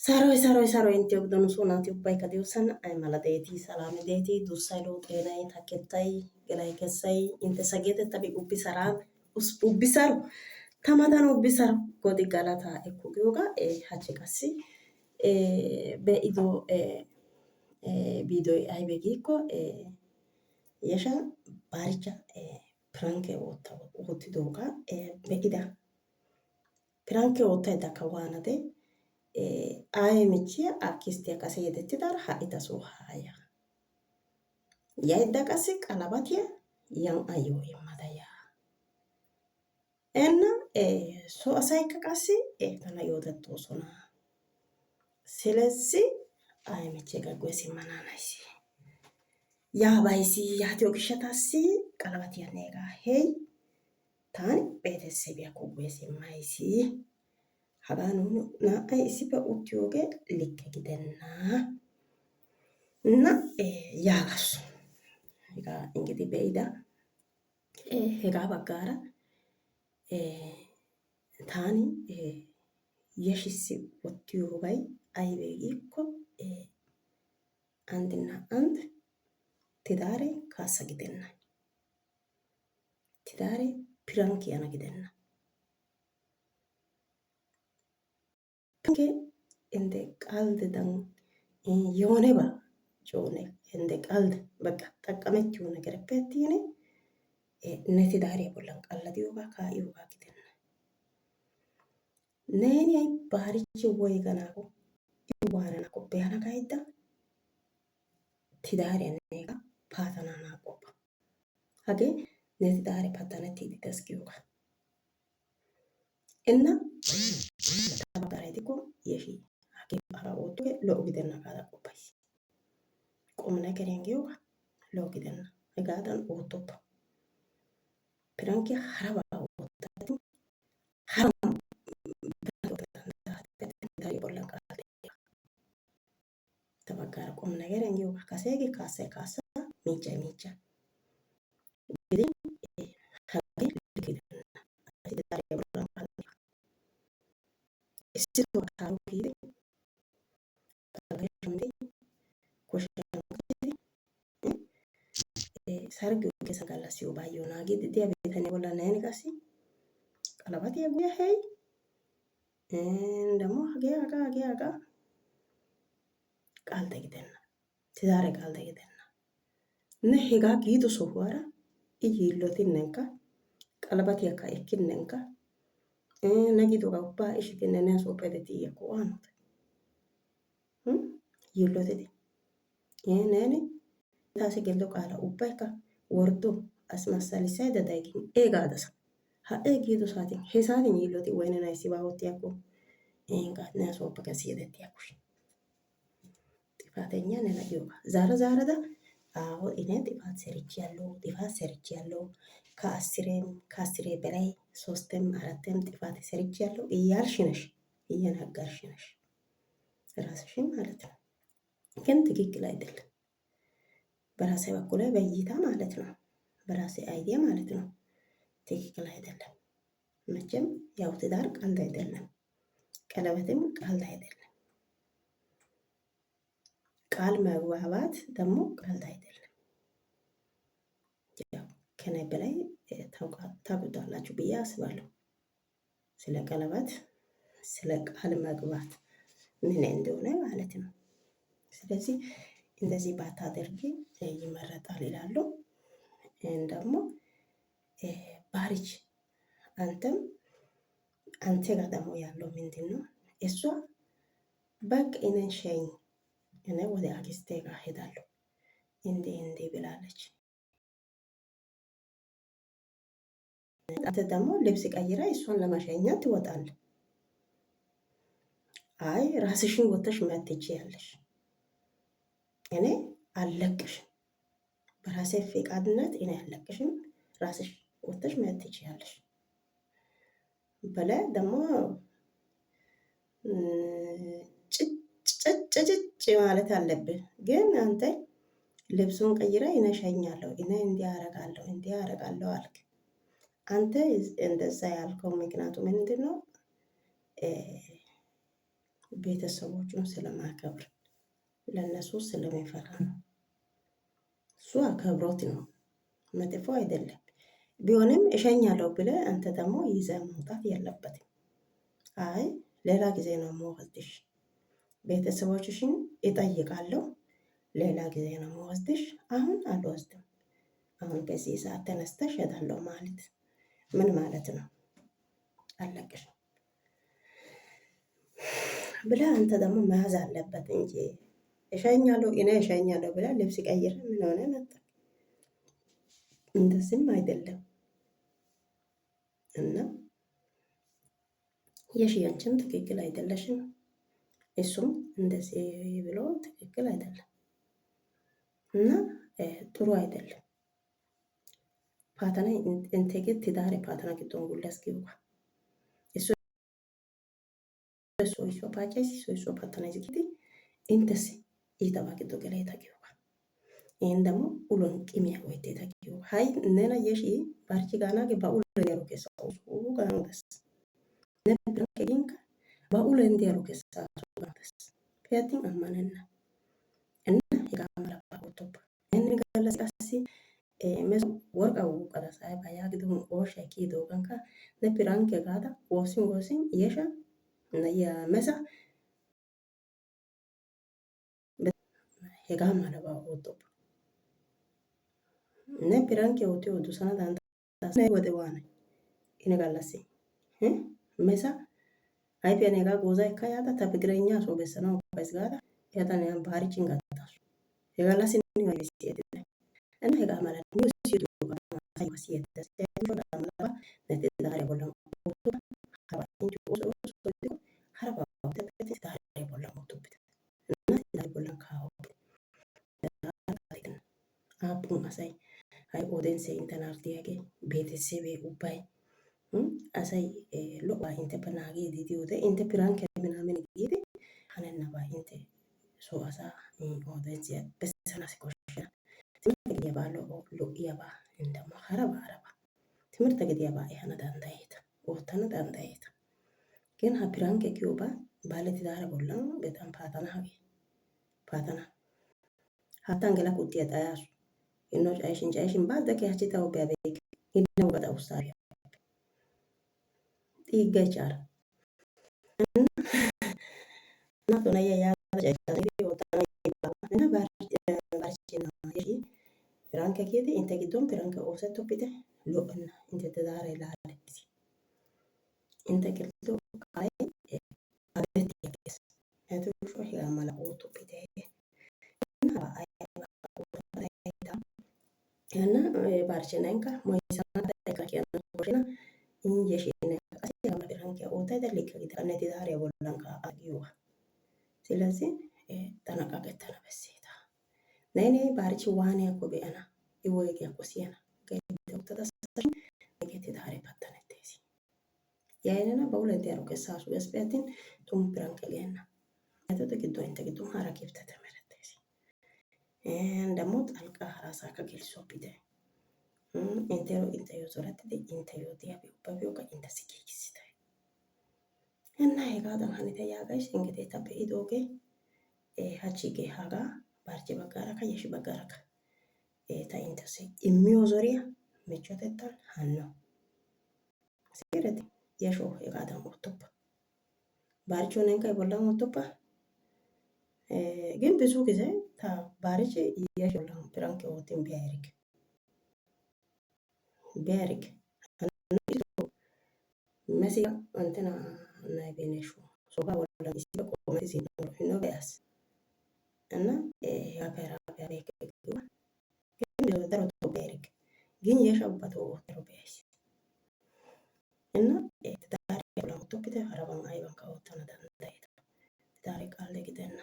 Saroy inti ogdono suunati ubbay kadiyosan ay mala deeti salame deeti dussaylo xeenay takettay gelay kessay inte sageetettabi ubbi saro tamadan ubbi saro godi galata ekku giyoga hachchi qassi be'ido biidoy aybe giikko yesha baaricha piranke oottidooga be'ida piranke oottaydakka waanade aaye michchiya akkistiya kase yedettidara ha'i tasoo haaya. Yaydda qassi qalabatiya yan ayyo immada yaa. Enna so asaykka qassi tana yootettoosona. Selessi aaye michcheega guye simmana hanaysi. Yaa baysi yaatiyo gishshataassi qalabatiya neegaa hey taani beetesebiyakko guye simmaysi. Hagaa nuuni naa"ay issippe uttiyogee likke gidenna yaagasu. Hegaa inggidi be'ida hegaa baggaara taani yashissi wottiyobay aybee giikko anddinna and tidaaree kaassa gidenna. Tidaaree piran kiyana gidenna. እንደ ቀልድን የሆነባ ጆኔ እንደ ቀልድ በቃ ጠቀመችው ነገር ፔቲኔ ነቲ ዳሬ ቦላን ቀለዲዮጋ ካኢዮጋ ጊደና ነኒ አይ ባሪች ወይ ገናቆ ዋረና ቆ ቢያና ጋይዳ ትዳሬ ነጋ ፓተናና ቆባ ሀገ ነቲ ዳሬ ፓተነቲ ዲተስኪዮጋ እና tabagaraytiko yeshi hage ara oottoge lo'o gidenna gaada qoppays. Qum negeren giyoga lo'o gidenna. Hegaadan oottoppa. Pirankiya harabaa oottati bollan qaatee ta baggaara qum negeren giyoga kaseegi kaassay kaassa miiccay miicca. Gidin hagee gidenna. Issi tookaaru giide sargi keessa gallasiyoo baay'oo naagidi diya bitanii bolla neeni qassi qalabatiya guye hey ደግሞ hagee qalda gidenna tidaare qalda gidenna ne hegaa giido sohuwaara I yiillotinnenkka qalabatiyakka ekkinnenkka ne giidoogaa ubbaa ishitinne ne sooppe edettiiyakko waanote? Yiillotidi neeni taasi geldo qaala ubbaykka worddo asmassalissayda daygin gaadasa. Ha giido saatin he saatin yiilloti woy nena issibaa oottiyakko ne sooppe kessi yedettiyakkushin. ጥፋተኛ ነን አየውጋ ዛረዳ አዎ እኔ ጥፋት ሰርቻለሁ ከአስሬ በላይ 3ም 4ም ጥፋት ሰርቻለሁ እያልሽ ነሽ እየናገርሽ ነሽ ራስሽን ማለት ነው። ግን ትክክል አይደለም። በራሴ በኩል በእይታ ማለት ነው። በራሴ አይዲያ ማለት ነው። ትክክል አይደለም። መቼም ያው ትዳር ቀልድ አይደለም። ቀለበትም ቀልድ አይደለም። ቃል መግባባት ደግሞ ቀልድ አይደለም። ያው ከኔ በላይ ታውቁታላችሁ ብዬ አስባለሁ። ስለ ቀለበት ስለ ቃል መግባት ምን እንደሆነ ማለት ነው። ስለዚህ እንደዚህ ባታደርጊ ይመረጣል ይላሉ። ደግሞ ባሪች አንተ ጋር ደግሞ ያለው ምንድን ነው? እሷ በቃ እኔን ሸኝ እኔ ወደ አክስቴ ጋር ሄዳለሁ እንዴ ብላለች። አንተ ደግሞ ልብስ ቀይራ እሷን ለመሸኘት ትወጣለህ። አይ ራስሽን ወተሽ መሄድ ትችያለሽ። እኔ አልለቅሽም። በራሴ ፈቃድነት እኔ አልለቅሽም። ራስሽ ወተሽ መሄድ ትችያለሽ ብለህ ደግሞ ጭጭ ማለት አለብህ። ግን አንተ ልብሱን ቀይራ እኔ እሸኛለሁ እኔ እንዲህ አደርጋለሁ አልክ። አንተ እንደዛ ያልከው ምክንያቱ ምንድን ነው? ቤተሰቦቹን ስለማከብር ለነሱ ስለሚፈራ ነው። እሱ አከብሮት ነው፣ መጥፎ አይደለም። ቢሆንም እሸኛለሁ ብለህ አንተ ደግሞ ይዘህ መውጣት የለበትም። አይ ሌላ ጊዜ ነው የምወስድሽ፣ ቤተሰቦችሽን እጠይቃለሁ፣ ሌላ ጊዜ ነው የምወስድሽ፣ አሁን አልወስድም፣ አሁን በዚህ ሰዓት ተነስተሽ እሄዳለሁ ማለት ምን ማለት ነው? አለቅሽም ብለህ አንተ ደግሞ መያዝ አለበት እንጂ እሸኛለሁ እኔ እሸኛለሁ ብለህ ልብስ ቀይር ምን ሆነ መጣ። እንደዚህም አይደለም እና የሽያንችም ትክክል አይደለሽም፣ እሱም እንደዚህ ብሎ ትክክል አይደለም እና ጥሩ አይደለም። ፓተና እንቴጌት ትዳሬ ፓተና ጊዶን ጉለስ ጊባ እሱ ሶይሶ ፓጨሲ ሶይሶ ፓተና ዝጊቲ ኢንተስ ኢተባ ጊዶ ገሌታ ጊባ ይህን ደግሞ ኡሎን ቂሚያ ወይቴ ተጊባ ሀይ እነና የሺ ባርቺ ጋና ገባ ኡሎ ያሩ ኬሳ ጋንደስ ነብረ ከጊንካ በኡሎ እንዲያሩ ኬሳ ጋንደስ ፒያቲን አማነና እና የጋመራ ባውቶባ ይህን ገለስ ቀሲ mes worqa wuqada sai baya gidum osha kido ganka ne piranke gada wosin yesha na ya mesa hega mala ba oto ne piranke oto odu sana danta ne wode wana ine galasi mesa ai piane ga goza kayada ta pigrenya so besana pes gada yata ne bari chingata hega galasi ni wa bisiete እና hega mala ni sido wasiyetas ejo da mala nete dare bolan oto haba inju oso haraba tepete dare bolan oto bita na dare bolan ka apun asay ay odense intanartiyage betesebe ubay asay lo ba inte panagi didi ode inte piranke minamen gidi hanenna ba inte so asa odense besana sikoshya ትምህርት ገዲያ ባሎ ሎኢያ ባ እንደማ ሀረባ ሀረባ ትምህርት ገዲያ ባ ይሃና ዳንዳይታ ወተና ዳንዳይታ ግን ሀፒራንክ ኪዮባ ባለት ዳረ ቦላ በጣም ፓታና ሀቢ ፓታና ሀታን ገላ ኩቲያ ጣያሱ ኢኖ ጫይሽን ባ ደከ ያቺ ታው ቢያበይክ ኢነው በጣ ውሳቢ ይገጫር እና ቶናያ ያ ጫይታ ወጣና እና ባርቺና ይሄ piranka chiede inte giddon piranka oosetto bite lo'onna inte tedare laalesi inte giddo qae adetti yakes eto sho higa mala ooto bite na ai yana barchenenka moisana da kiana koshina inje shine asi ama piranka oota da likka gidane tedare bollanka agiwa ስለዚህ ጠነቃቀተና በሴታ ነኔ ባርቺ ዋኔ ያኮ በአና ይወግ ያኮ ሲያና ገይተው ተተሰሰኝ ገይተ ዳሬ ፓተነቴሲ ያይነና በሁለት ያሮ ከሳሱ ያስበትን ቱም ፕራንክ ገና አተተ ግዶ እንተ ግዶ ሀራኪፍተ ተመረተሲ እንደሞ ጣልቃ ራሳ ከገልሶ ቢደ ኢንተሮ ኢንተዮ ዞረት ደ ኢንተዮ ዲያቢ በቢዮ ከኢንተ ሲኪክሲታ እና የጋዳን ሀኒተ ያጋሽ እንግዲህ ተበኢዶጌ ሀቺጌ ሀጋ ባርቺ በጋራካ የሺ በጋራካ ታይንተስ የሚወዞሪያ ምቾተታል ሀኖ ሲረት የሾ የጋዳን ኦቶባ ባርቾ ነንካ ይቦላን ኦቶባ ግን ብዙ ጊዜ ታ ባርቺ የሾላን ፕራንክ ኦቲን ቢያሪክ መሲያ እንትና ናይ ቤኔሹ ሶባ ወላ ሲበ ቆመት ሲኖር ነው ቢያስ እና ያፈራ ቢያሪክ ግን ደረቶ ቢያሪክ ግን የሻባቶ ቢያስ እና ተዳሪ ብላውቶ ቢተ አረባን አይባን ካወጣና ዳንዳይታ ተዳሪ ቃል ለግደና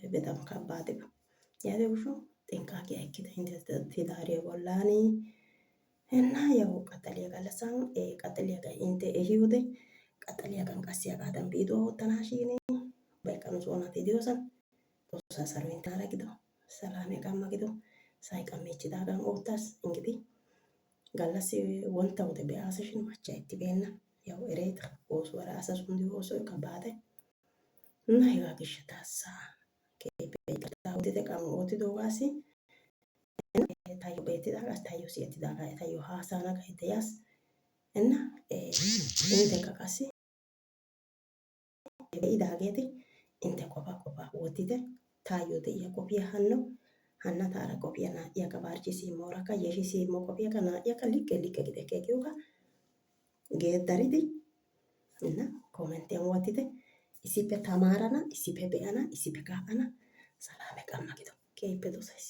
በጣም ከባድ ነው ያደውሹ ጥንቃቄ አይኪተ እንደ ተዳሪ ወላኒ እና ያው ቀጠልያ ጋለሳን ቀጠልያ ጋ እንተ እሂውደ ቀጠልያ ጋን ቀስያ ጋዳን ቢዶ ተናሺኒ በቀኑ ጾናት ዲዮሰን ቶሳሰሩ እንታራ ግዶ ሰላም ያቃማ ግዶ ሳይቀመች ዳጋን ኦታስ እንግዲህ ጋላሲ ወንታ ወደ ቢያሰሽን ማቻ ኢትቤና ያው እሬት ኦስ ወራ አሰሱን ዲዮሶ ከባደ እና hegaa gishshataassa keehippe iqirtaa ootite qamu ootidoogaassi taayyo beettidaagaa taayyo siyettidaagaa taayyo haasayana gaydda yaas. እና intekka qassi be'idaageeti inte qofaa wottite taayyo de'iya qofiya hanna taara qofiya naa'iyakka barchchi simmoorakka yeshi simmo qofiyakka naa'iyakka likke gidekke giyogaa geeddaridi kommentiyan wottite. Issippe tamaarana, issippe be'ana, issippe kaa'ana. Salaame qamma gido. Keehippe dosays.